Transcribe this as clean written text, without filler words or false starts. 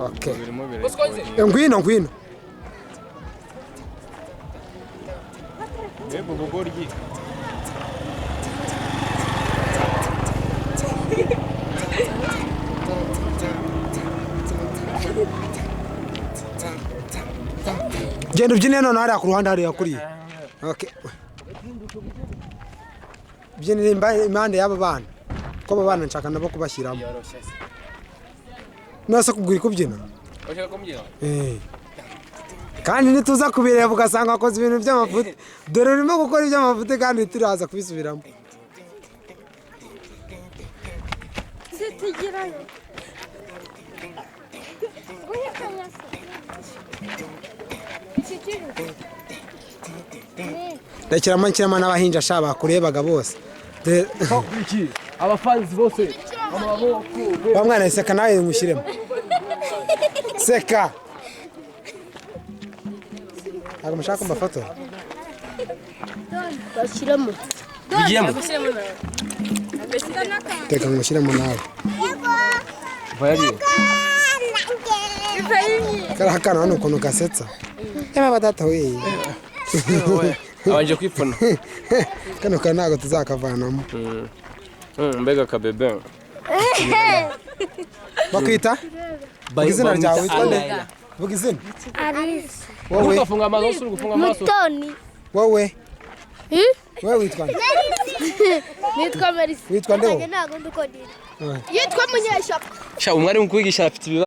Okay. Ngwino. Yego bugoryi. Genda ubyine none hariya ku ruhande hariya kuri. Okay. Byinira impande y'aba bana. Ko aba bana nshaka nabo kubashyiramo. Nasa kugura kubyina. Oshaka kubyina? Kandi nituza kubireba ugasanga akoze ibintu by'amavuta. Dore urimo gukora iby'amavuta kandi turaza kubisubiramo. Sitigirayo. Rekera mankirama n'abahinja shaba kurebaga bose. Iki abafanzi bose amaboko. Bamwana seka nawe ngushyiremo. Seka. Aga mushaka mbafoto. Bashyiramo. Bigiyemo. Teka ngushyiremo nawe. Bayari. Kara hakana hano ukuntu gasetsa. Yaba badata we. Abanje kwipfuna. Kano kanago tuzakavanamo. Mbega kabebe. Bakita? Bugizina ryawe witwa nde? Bugizina? Alice. Wowe Ufunga amaso, ufunga amaso. Mutoni. wowe wewe witwa nde? Nitwa Merisi. Witwa nde? Ntago ndukondira. Yitwa Munyeshyaka. Sha umwari mukwigisha afite